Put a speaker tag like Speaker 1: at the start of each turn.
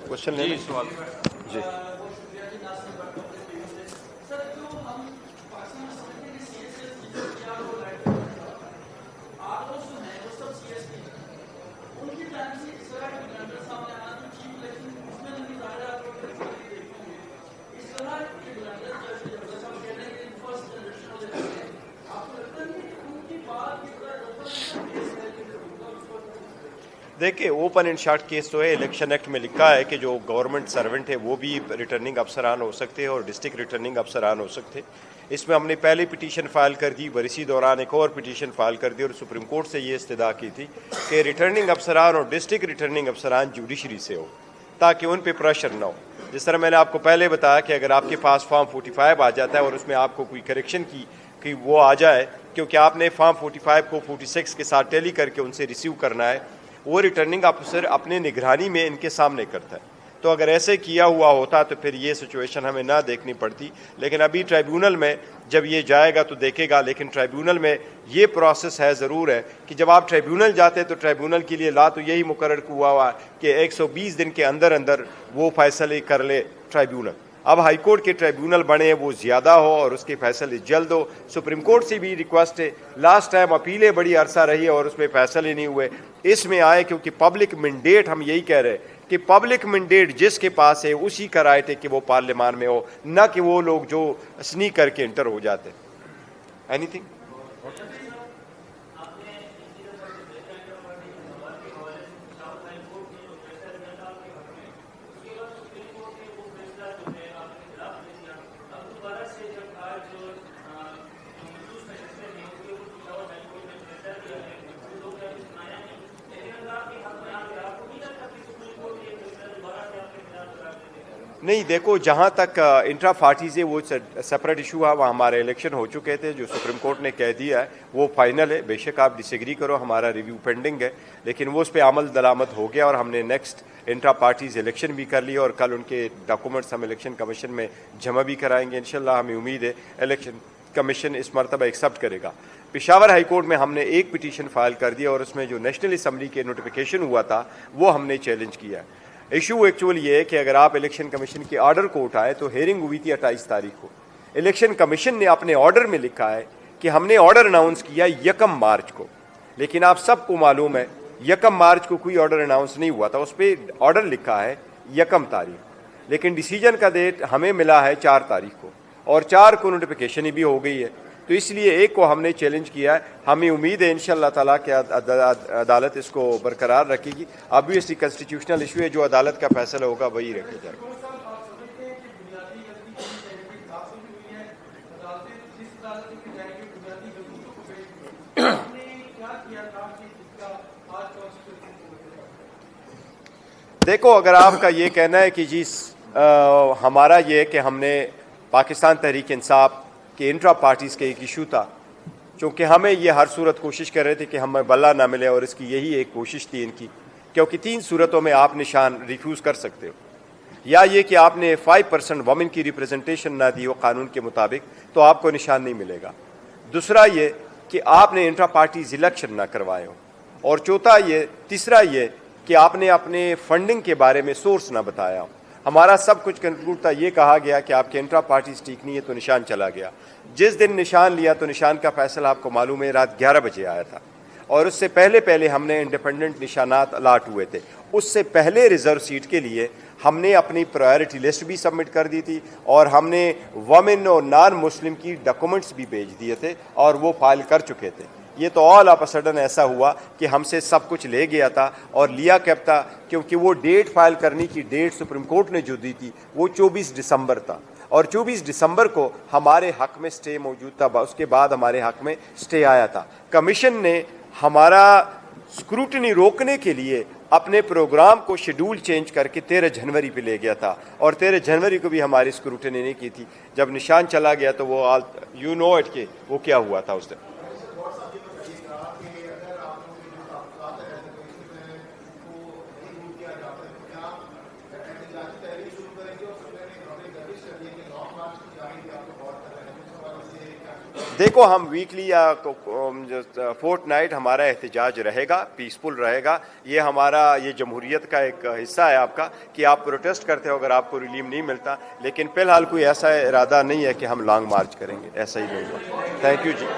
Speaker 1: Question लेना
Speaker 2: सवाल
Speaker 1: जी। देखिए, ओपन एंड शॉर्ट केस तो है। इलेक्शन एक्ट में लिखा है कि जो गवर्नमेंट सर्वेंट है वो भी रिटर्निंग अफसरान हो सकते हैं और डिस्ट्रिक्ट रिटर्निंग अफसरान हो सकते हैं। इसमें हमने पहले पिटीशन फाइल कर दी, इसी दौरान एक और पिटीशन फाइल कर दी और सुप्रीम कोर्ट से ये इस्तदा की थी कि रिटर्निंग अफसरान और डिस्ट्रिक्ट रिटर्निंग अफसरान जुडिशरी से हो, ताकि उन पर प्रेशर ना हो। जिस तरह मैंने आपको पहले बताया कि अगर आपके पास फॉर्म 45 आ जाता है और उसमें आपको कोई करेक्शन की वो आ जाए, क्योंकि आपने फॉर्म 45 को 46 के साथ टैली करके उनसे रिसीव करना है, वो रिटर्निंग ऑफिसर अपने निगरानी में इनके सामने करता है। तो अगर ऐसे किया हुआ होता तो फिर ये सिचुएशन हमें ना देखनी पड़ती। लेकिन अभी ट्राइब्यूनल में जब ये जाएगा तो देखेगा। लेकिन ट्राइब्यूनल में ये प्रोसेस है, ज़रूर है कि जब आप ट्राइब्यूनल जाते तो ट्राइब्यूनल के लिए ला तो यही मुकर्रर हुआ कि 120 दिन के अंदर अंदर वो फैसले कर ले ट्राइब्यूनल। अब हाई कोर्ट के ट्राइब्यूनल बने वो ज़्यादा हो और उसके फैसले जल्द हो। सुप्रीम कोर्ट से भी रिक्वेस्ट है, लास्ट टाइम अपीलें बड़ी अरसा रही और उसमें फैसले नहीं हुए, इसमें आए क्योंकि पब्लिक मैंडेट, हम यही कह रहे हैं कि पब्लिक मैंडेट जिसके पास है उसी का राइट है कि वो पार्लियामान में हो, न कि वो लोग जो स्नीक करके इंटर हो जाते। एनीथिंग? नहीं, देखो, जहाँ तक इंट्रा पार्टीज है वो सेपरेट इशू है। वहाँ हमारे इलेक्शन हो चुके थे, जो सुप्रीम कोर्ट ने कह दिया है वो फाइनल है। बेशक आप डिसएग्री करो, हमारा रिव्यू पेंडिंग है, लेकिन वो उस पर अमल दरामद हो गया और हमने नेक्स्ट इंट्रा पार्टीज इलेक्शन भी कर लिया और कल उनके डॉक्यूमेंट्स हम इलेक्शन कमीशन में जमा भी कराएंगे। इंशाल्लाह हमें उम्मीद है इलेक्शन कमीशन इस मरतबा एक्सेप्ट करेगा। पेशावर हाई कोर्ट में हमने एक पिटीशन फाइल कर दिया और उसमें जो नेशनल असम्बली के नोटिफिकेशन हुआ था वो हमने चैलेंज किया। इशू एक्चुअल ये है कि अगर आप इलेक्शन कमीशन के ऑर्डर को उठाएं तो हेयरिंग हुई थी 28 तारीख को। इलेक्शन कमीशन ने अपने ऑर्डर में लिखा है कि हमने ऑर्डर अनाउंस किया 1 मार्च को, लेकिन आप सबको मालूम है 1 मार्च को कोई ऑर्डर अनाउंस नहीं हुआ था। उस पर ऑर्डर लिखा है 1 तारीख, लेकिन डिसीजन का डेट हमें मिला है 4 तारीख को और 4 को नोटिफिकेशन भी हो गई है। तो इसलिए एक को हमने चैलेंज किया है। हमें उम्मीद है इंशाअल्लाह ताला कि अदालत इसको बरकरार रखेगी। ऑब्वियसली कॉन्स्टिट्यूशनल इशू है, जो अदालत का फैसला होगा वही रखा जाएगा। देखो, अगर आपका ये कहना है कि जी हमारा ये है कि हमने पाकिस्तान तहरीक इंसाफ के इंट्रा पार्टीज़ के एक इशू था, चूँकि हमें ये हर सूरत कोशिश कर रहे थे कि हमें बल्ला ना मिले और इसकी यही एक कोशिश थी इनकी, क्योंकि 3 सूरतों में आप निशान रिफ्यूज़ कर सकते हो। या ये कि आपने 5% वमेन की रिप्रेजेंटेशन ना दी हो कानून के मुताबिक तो आपको निशान नहीं मिलेगा। दूसरा ये कि आपने इंट्रा पार्टीज इलेक्शन ना करवाए हो, और तीसरा ये कि आपने अपने फंडिंग के बारे में सोर्स ना बताया हो। हमारा सब कुछ कंक्लूड था, ये कहा गया कि आपके इंट्रा पार्टीज ठीक नहीं है तो निशान चला गया। जिस दिन निशान लिया तो निशान का फैसला आपको मालूम है रात 11 बजे आया था, और उससे पहले हमने इंडिपेंडेंट निशानात अलाट हुए थे। उससे पहले रिजर्व सीट के लिए हमने अपनी प्रायोरिटी लिस्ट भी सबमिट कर दी थी और हमने वमेन और नॉन मुस्लिम की डॉक्यूमेंट्स भी भेज दिए थे और वो फाइल कर चुके थे। ये तो ऑल ऑफ अ सडन ऐसा हुआ कि हमसे सब कुछ ले गया था, और लिया कब था, क्योंकि वो डेट फाइल करने की डेट सुप्रीम कोर्ट ने जो दी थी वो 24 दिसंबर था, और 24 दिसंबर को हमारे हक में स्टे मौजूद था। उसके बाद हमारे हक में स्टे आया था। कमीशन ने हमारा स्क्रूटनी रोकने के लिए अपने प्रोग्राम को शेड्यूल चेंज करके 13 जनवरी पे ले गया था, और 13 जनवरी को भी हमारी स्क्रूटनी नहीं की थी। जब निशान चला गया तो वो यू नो इट के वो क्या हुआ था उस दिन। देखो, हम वीकली या फोर्टनाइट हमारा एहतजाज रहेगा, पीसफुल रहेगा। ये हमारा, ये जमहूरियत का एक हिस्सा है आपका कि आप प्रोटेस्ट करते हो अगर आपको रिलीफ नहीं मिलता, लेकिन फिलहाल कोई ऐसा इरादा नहीं है कि हम लॉन्ग मार्च करेंगे, ऐसा ही नहीं हुआ। Thank you ji.